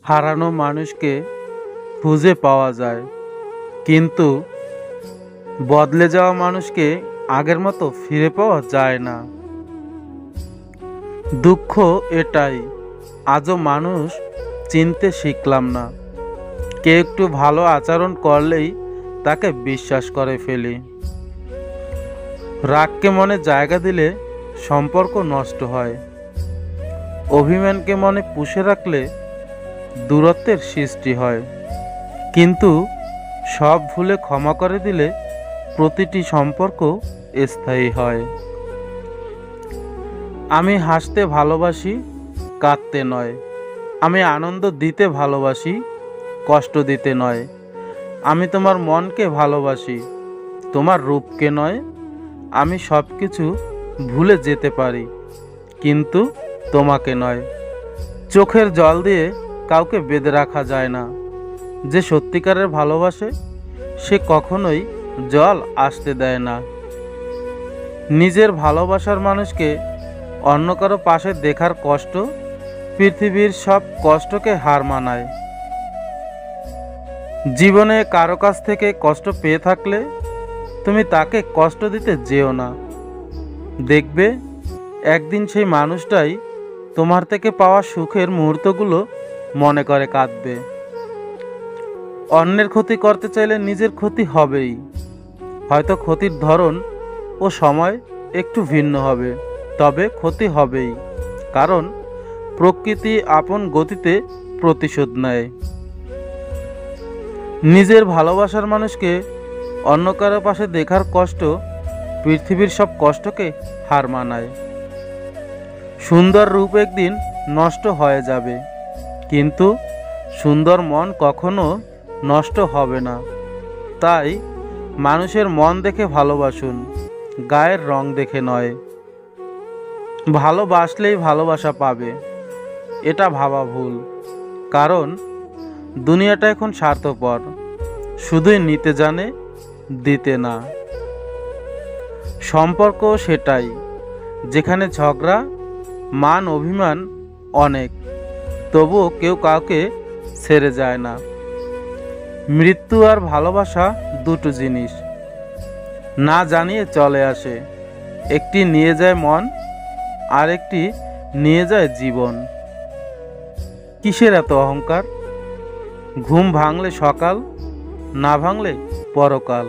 হারানো মানুষকে খুঁজে পাওয়া যায়, কিন্তু বদলে যাওয়া মানুষকে আগের মতো ফিরে পাওয়া যায় না। দুঃখ এটাই, আজও মানুষ চিনতে শিখলাম না। কেউ একটু ভালো আচরণ করলেই তাকে বিশ্বাস করে ফেলি। রাগকে মনে জায়গা দিলে সম্পর্ক নষ্ট হয়। অভিমানকে মনে পুষে রাখলে দূরত্বের সৃষ্টি হয়। কিন্তু সব ভুলে ক্ষমা করে দিলে প্রতিটি সম্পর্ক স্থায়ী হয়। আমি হাসতে ভালোবাসি, কাঁদতে নয়। আমি আনন্দ দিতে ভালোবাসি, কষ্ট দিতে নয়। আমি তোমার মনকে ভালোবাসি, তোমার রূপকে নয়। আমি সব কিছু ভুলে যেতে পারি, কিন্তু তোমাকে নয়। চোখের জল দিয়ে কাউকে বেঁধে রাখা যায় না। যে সত্যিকারের ভালোবাসে সে কখনোই জল আসতে দেয় না। নিজের ভালোবাসার মানুষকে অন্য কারো পাশে দেখার কষ্ট পৃথিবীর সব কষ্টকে হার মানায়। জীবনে কারো কাছ থেকে কষ্ট পেয়ে থাকলে তুমি তাকে কষ্ট দিতে যেও না। দেখবে একদিন সেই মানুষটাই তোমার থেকে পাওয়া সুখের মুহূর্তগুলো মনে করে কাঁদবে। অন্যের ক্ষতি করতে চাইলে নিজের ক্ষতি হবেই। হয়তো ক্ষতির ধরন ও সময় একটু ভিন্ন হবে, তবে ক্ষতি হবেই। কারণ প্রকৃতি আপন গতিতে প্রতিশোধ নেয়। নিজের ভালোবাসার মানুষকে অন্য কারো পাশে দেখার কষ্ট পৃথিবীর সব কষ্টকে হার মানায়। সুন্দর রূপ একদিন নষ্ট হয়ে যাবে, কিন্তু সুন্দর মন কখনো নষ্ট হবে না। তাই মানুষের মন দেখে ভালোবাসুন, গায়ের রং দেখে নয়। ভালোবাসলেই ভালোবাসা পাবে, এটা ভাবা ভুল। কারণ দুনিয়াটা এখন স্বার্থপর, শুধুই নিতে জানে, দিতে না। সম্পর্ক সেটাই, যেখানে ঝগড়া, মান, অভিমান অনেক, তবুও কেউ কাউকে ছেড়ে যায় না। মৃত্যু আর ভালোবাসা দুটো জিনিস, না জানিয়ে চলে আসে। একটি নিয়ে যায় মন, আর একটি নিয়ে যায় জীবন। কিসের এত অহংকার? ঘুম ভাঙলে সকাল, না ভাঙলে পরকাল।